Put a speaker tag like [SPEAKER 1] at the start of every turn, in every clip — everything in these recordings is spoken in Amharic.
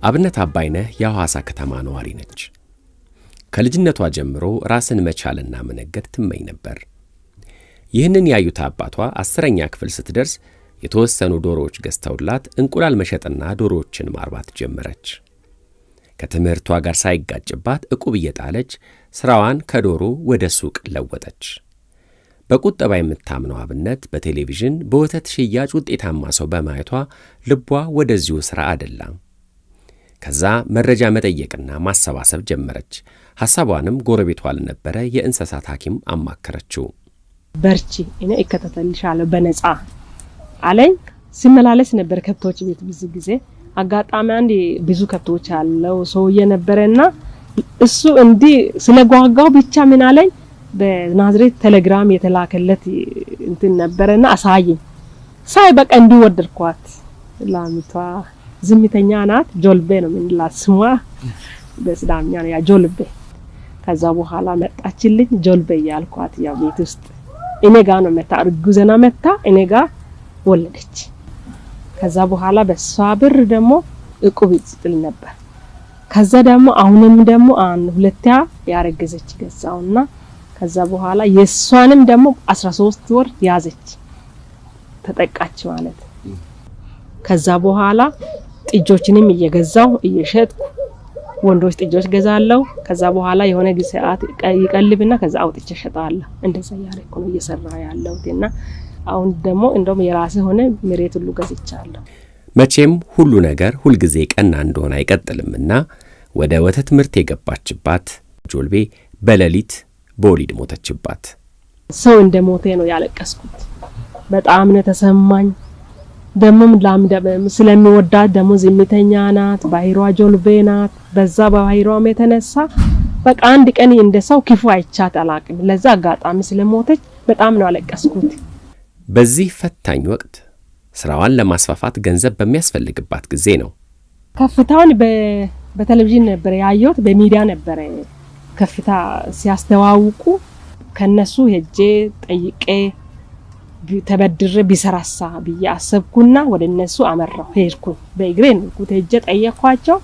[SPEAKER 1] አብነት አባይነህ የሐዋሳ ከተማ ነዋሪ ነች። ከልጅነቷ ጀምሮ ራስን መቻልና መነገድ ትመኝ ነበር። ይህንን ያዩት አባቷ 10ኛ ክፍል ስትደርስ የተወሰኑ ዶሮዎች ገዝተውላት እንቁላል መሸጥና ዶሮዎችን ማርባት ጀመረች። ከትምህርቷ ጋር ሳይጋጭባት ዕቁብ እየጣለች ስራዋን ከዶሮ ወደ ሱቅ ለወጠች። በቁጠባ የምታምነው አብነት በቴሌቪዥን በወተት ሽያጭ ውጤታማ ሰው በማየቷ ልቧ ወደዚሁ ስራ አደላ። ከዛ መረጃ መጠየቅና ማሰባሰብ ጀመረች። ሐሳቧንም ጎረቤቷ ለነበረ የእንስሳት ሐኪም አማከረችው።
[SPEAKER 2] በርቺ እኔ እከታተልሻለሁ በነፃ አለኝ። ሲመላለስ ነበር ከብቶች ቤት ብዙ ጊዜ። አጋጣሚ አንድ ብዙ ከብቶች አለው ሰውዬ ነበርና እሱ እንዲህ ስለጓጓው ብቻ ምን አለኝ፣ በናዝሬት ቴሌግራም የተላከለት እንትን ነበርና አሳየኝ። ሳይ በቃ እንዲወደድኳት። ላሚቷ ዝምተኛ ናት፣ ጆልቤ ነው ምንላት ስሟ በስዳምኛ ነው ያ ጆልቤ። ከዛ በኋላ መጣችልኝ ጆልቤ ያልኳት ያው ቤት ውስጥ እኔ ጋር ነው መታ እርጉዘና መታ እኔ ጋር ወለደች። ከዛ በኋላ በሷ ብር ደግሞ ዕቁብ ይጥል ነበር። ከዛ ደግሞ አሁንም ደግሞ ሁለተኛ ያረገዘች ገዛውና ከዛ በኋላ የሷንም ደግሞ 13 ወር ያዘች ተጠቃች ማለት። ከዛ በኋላ ጥጆችንም እየገዛው እየሸጥኩ ወንዶች ጥጆች ገዛለው። ከዛ በኋላ የሆነ ሰዓት ይቀልብና ከዛ አውጥቼ ሸጣለሁ። እንደዛ ያረኩ ነው እየሰራ ያለውና አሁን ደግሞ እንደውም የራሴ ሆነ መሬት ሁሉ ገዝቻለሁ።
[SPEAKER 1] መቼም ሁሉ ነገር ሁሉ ጊዜ ቀና እንደሆነ አይቀጥልምና ወደ ወተት ምርት የገባችባት ጆልቤ በሌሊት በወሊድ ሞተችባት።
[SPEAKER 2] ሰው እንደሞተ ነው ያለቀስኩት። በጣም ነው ተሰማኝ። ደሞም ላምደም ስለሚወዳት ደሞ ዝምተኛ ናት፣ ባይሯ ጆልቤ ናት። በዛ ባይሯም የተነሳ በቃ አንድ ቀን እንደሰው ክፉ አይቻት አላቅም። ለዛ አጋጣሚ ስለሞተች በጣም ነው ያለቀስኩት።
[SPEAKER 1] በዚህ ፈታኝ ወቅት ስራዋን ለማስፋፋት ገንዘብ በሚያስፈልግባት ጊዜ ነው
[SPEAKER 2] ከፍታውን በቴሌቪዥን ነበር ያየሁት፣ በሚዲያ ነበር ከፍታ ሲያስተዋውቁ። ከነሱ ሄጄ ጠይቄ ተበድሬ ቢሰራሳ ብዬ አሰብኩና ወደ እነሱ አመራው ሄድኩ። በእግሬ ነው ሄጄ ጠየኳቸው።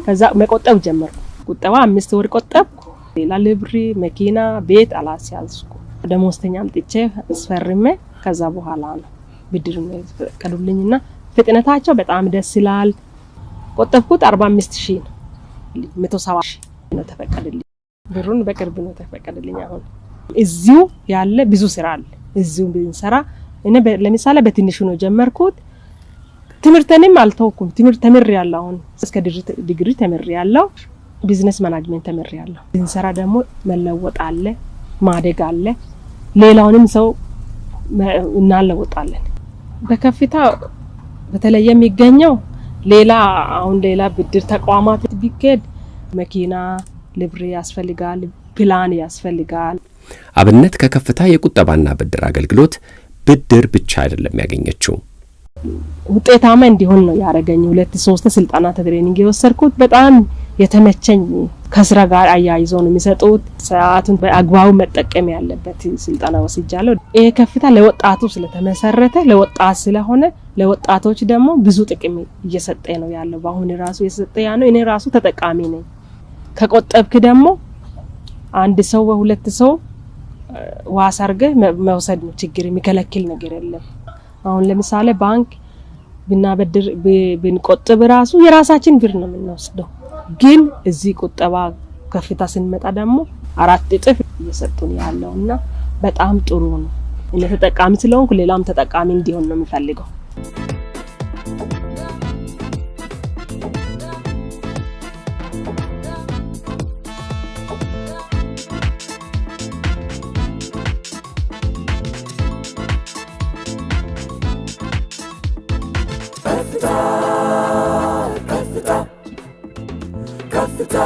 [SPEAKER 2] ከዛ መቆጠብ ጀመርኩ። ቁጠባ 5 ወር ቆጠብኩ። ሌላ ልብሪ መኪና ቤት አላስያዝኩ። ደሞዝተኛ አምጥቼ አስፈርሜ ከዛ በኋላ ነው ብድር ነው ከዱልኝና ፍጥነታቸው በጣም ደስ ይላል። ቆጠብኩት 45000 ነው 170000 ነው ተፈቀደልኝ። ብሩን በቅርብ ነው ተፈቀደልኝ። አሁን እዚሁ ያለ ብዙ ስራ አለ። እዚሁ ብንሰራ እኔ ለምሳሌ በትንሹ ነው ጀመርኩት። ትምርተንም አልተውኩም። ትምርት ተምሬያለሁ። አሁን እስከ ዲግሪ ተምሬያለሁ። ቢዝነስ ማኔጅመንት ተምሬያለሁ። ብንሰራ ደግሞ መለወጥ አለ፣ ማደግ አለ። ሌላውንም ሰው እናለውጣለን። በከፍታ በተለየ የሚገኘው ሌላ አሁን ሌላ ብድር ተቋማት ቢከድ መኪና ልብሪ ያስፈልጋል፣ ፕላን ያስፈልጋል።
[SPEAKER 1] አብነት ከከፍታ የቁጠባና ብድር አገልግሎት ብድር ብቻ አይደለም ያገኘችው፣
[SPEAKER 2] ውጤታማ እንዲሆን ነው ያረጋኝ። 2-3 ስልጣና ትሬኒንግ የወሰድኩት በጣም የተመቸኝ ከስራ ጋር አያይዞ ነው የሚሰጡት። ሰዓቱን በአግባቡ መጠቀም ያለበት ስልጣና ወስጃለሁ። ይሄ ከፍታ ለወጣቱ ስለተመሰረተ ለወጣት ስለሆነ ለወጣቶች ደግሞ ብዙ ጥቅም እየሰጠ ነው ያለው። በአሁን ራሱ እየሰጠ ያለው እኔ ራሱ ተጠቃሚ ነኝ። ከቆጠብክ ደግሞ አንድ ሰው በሁለት ሰው ዋሳርገ መውሰድ ነው፣ ችግር የሚከለክል ነገር የለም። አሁን ለምሳሌ ባንክ ብናበድር ብንቆጥብ ራሱ የራሳችን ብር ነው የምንወስደው። ግን እዚህ ቁጠባ ከፍታ ስንመጣ ደግሞ 4 እጥፍ እየሰጡን ያለውና በጣም ጥሩ ነው። እኔ ተጠቃሚ ስለሆንኩ ሌላም ተጠቃሚ እንዲሆን ነው የምፈልገው።
[SPEAKER 3] Kafta